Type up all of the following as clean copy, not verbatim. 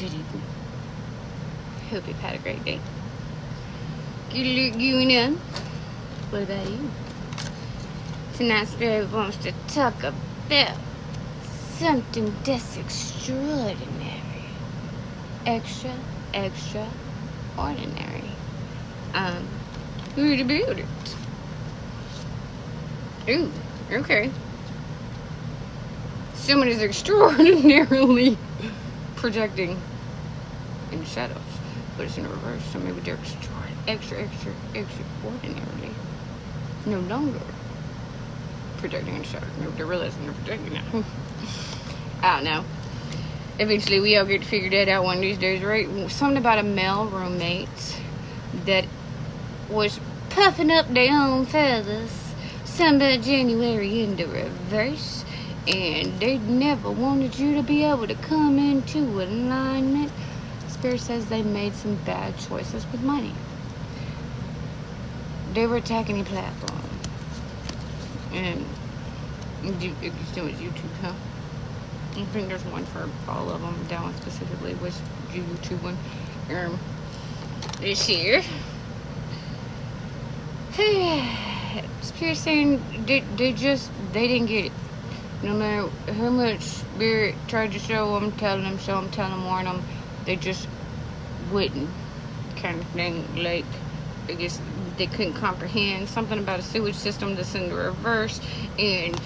good evening. Hope you've had a great day. Good. What about you? Tonight's Spirit wants to talk about something that's extraordinary. Extraordinary. Who to build it? Ooh, okay. Someone is extraordinarily projecting in the shadows, but it's in reverse, so maybe they're extraordinarily no longer projecting in the shadows. Maybe they're realizing they're projecting now. I don't know. Eventually, we all get to figure that out one of these days, right? Something about a male roommate that was puffing up their own feathers. Something about January in the reverse. And they never wanted you to be able to come into alignment. Spirit says they made some bad choices with money. They were attacking a platform. And it's doing YouTube, huh? I think there's one for all of them. That one specifically was YouTube one. This year. Spirit saying they didn't get it. No matter how much Spirit tried to show them, tell them, warn them, they just wouldn't, kind of thing. Like, I guess they couldn't comprehend something about a sewage system that's in the reverse, and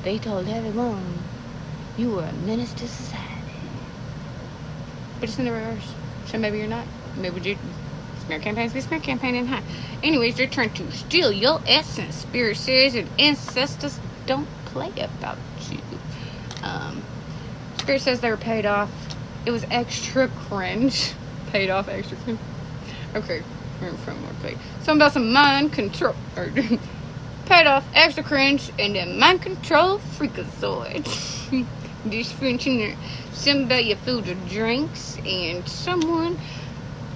they told everyone you were a menace to society. But it's in the reverse, so maybe you're not. Maybe you smear campaigning, huh? Anyways, they're trying to steal your essence. Spirit says, and ancestors don't play about you. Spirit says they were paid off. It was extra cringe. Paid off extra cringe. Okay, from more play. Something about some mind control. Or paid off extra cringe and then mind control freakazoid. Dysfunction. Something about your food or drinks and someone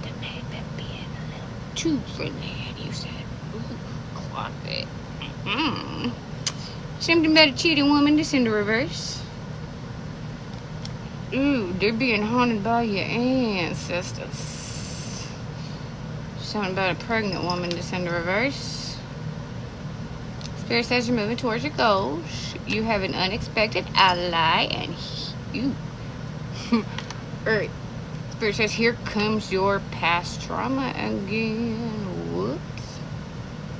that may have been being a little too friendly. And you said, ooh, clock it. Something about a cheating woman that's in the reverse. Ooh, they're being haunted by your ancestors. Something about a pregnant woman that's in the reverse. Spirit says you're moving towards your goals. You have an unexpected ally, and you. Alright. Spirit says here comes your past trauma again. Whoops.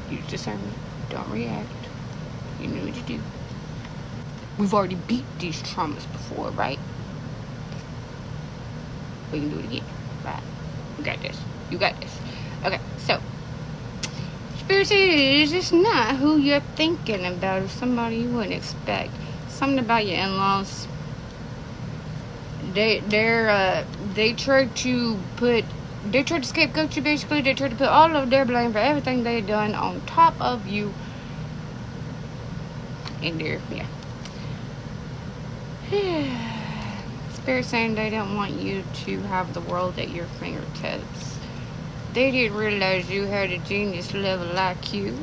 Use discernment. Don't react. You know what to do. We've already beat these traumas before, right? We can do it again, right? You got this. You got this. Okay, so Spirit says it's not who you're thinking about, or somebody you wouldn't expect. Something about your in-laws. They tried to scapegoat you. Basically, they tried to put all of their blame for everything they done on top of you. In there, yeah. Spirit saying they don't want you to have the world at your fingertips. They didn't realize you had a genius level IQ.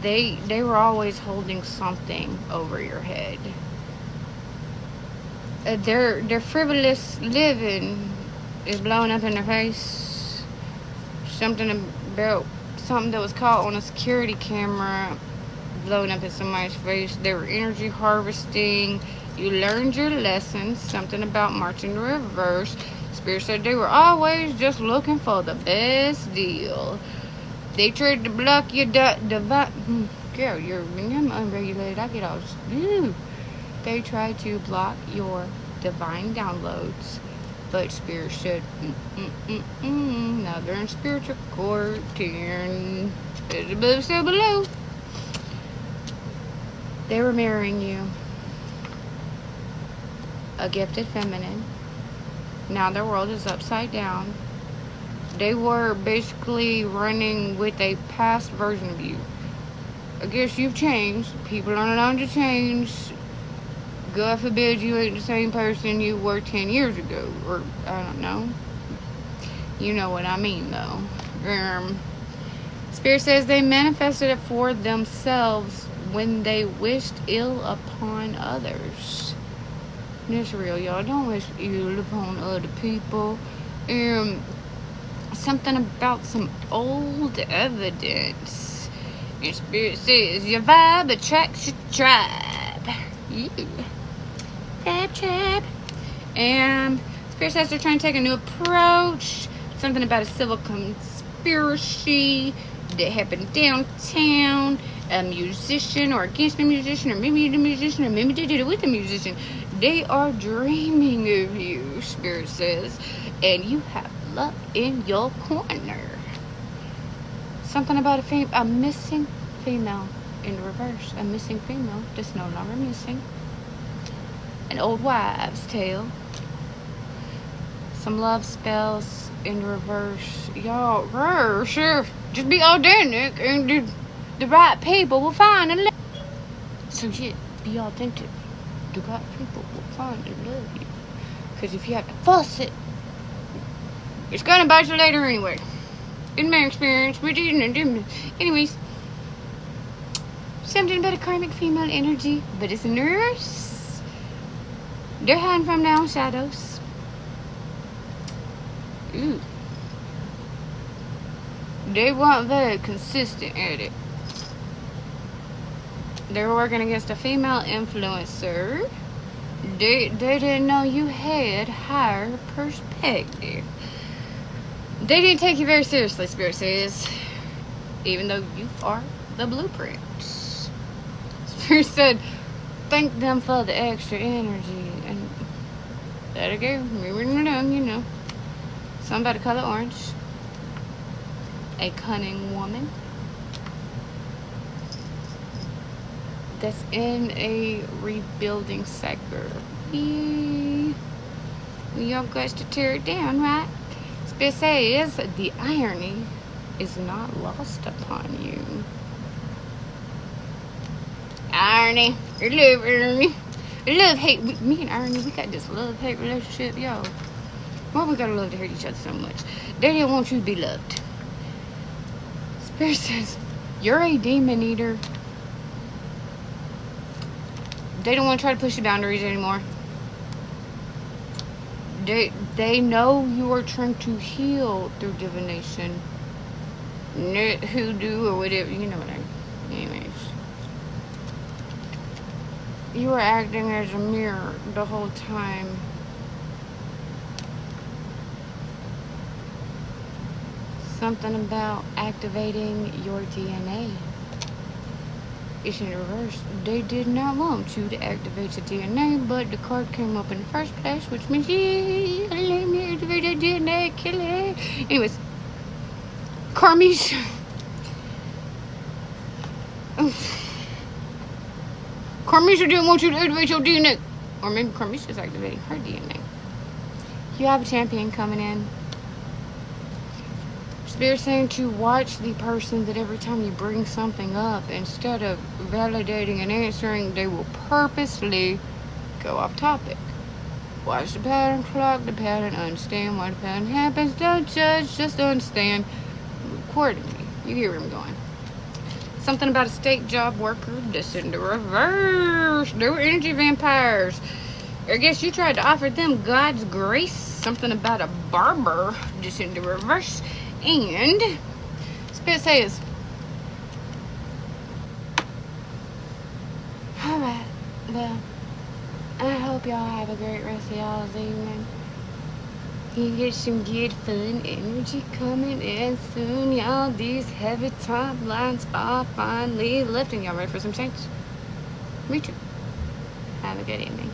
They were always holding something over your head. Their frivolous living is blowing up in their face. Something that was caught on a security camera blowing up in somebody's face. They were energy harvesting. You learned your lessons. Something about marching the reverse. Spirit said they were always just looking for the best deal. They tried to block your divine. Girl, you're unregulated. I get all. They tried to block your divine downloads, but Spirit said, now they're in spiritual court, and it's above, so below. They were marrying you. A gifted feminine. Now their world is upside down. They were basically running with a past version of you. I guess you've changed. People aren't allowed to change. God forbid you ain't the same person you were 10 years ago. Or, I don't know. You know what I mean, though. Spirit says they manifested it for themselves when they wished ill upon others. That's real, y'all. Don't wish ill upon other people. Something about some old evidence. And Spirit says your vibe attracts your tribe. Yeah. Tribe. And Spirit says they're trying to take a new approach. Something about a civil conspiracy that happened downtown. A musician, or against a musician, or maybe the musician, or maybe they did it with a musician. They are dreaming of you, Spirit says, and you have luck in your corner. Something about a missing female in reverse. A missing female that's no longer missing. An old wives' tale. Some love spells in reverse. Y'all, sure. Just be authentic, and the right people will find and love. So yeah, be authentic. The right people will find and love you. Because if you have to force it, it's gonna bite you later anyway. In my experience, we didn't. Anyways, something about a karmic female energy, but it's a nurse. They're hiding from now shadows. Ooh. They weren't very consistent at it. They were working against a female influencer. They didn't know you had higher perspective. They didn't take you very seriously, Spirit says. Even though you are the blueprint. Spirit said, thank them for the extra energy. And there you go. Moving along, you know. Something about the color orange. A cunning woman. That's in a rebuilding sector. Yeah. Y'all got to tear it down, right? Spirit says the irony is not lost upon you. Irony. I love irony. Love-hate. Me and irony, we got this love-hate relationship, y'all. Why we gotta love to hate each other so much? They didn't want you to be loved. Spirit says, you're a demon eater. They don't want to try to push your boundaries anymore. They know you are trying to heal through divination. Not hoodoo or whatever. You know what I mean. Anyways. You were acting as a mirror the whole time. Something about activating your DNA. It's in reverse. They did not want you to activate your DNA, but the card came up in the first place, which means, yeah, let me activate that DNA, kill it. Anyways, Carmisha. Carmisha didn't want you to activate your DNA. Or maybe Carmisha's activating her DNA. You have a champion coming in. Spirit saying to watch the person that every time you bring something up, instead of validating and answering, they will purposely go off topic. Watch the pattern, clock the pattern, understand why the pattern happens. Don't judge, just understand accordingly. You hear where I'm going. Something about a state job worker, just in the reverse. They were energy vampires. I guess you tried to offer them God's grace. Something about a barber, just in the reverse. And Spirit says, alright, well, I hope y'all have a great rest of y'all's evening. You get some good fun energy coming in soon, y'all. These heavy top lines are finally lifting. Y'all ready for some change? Me too. Have a good evening.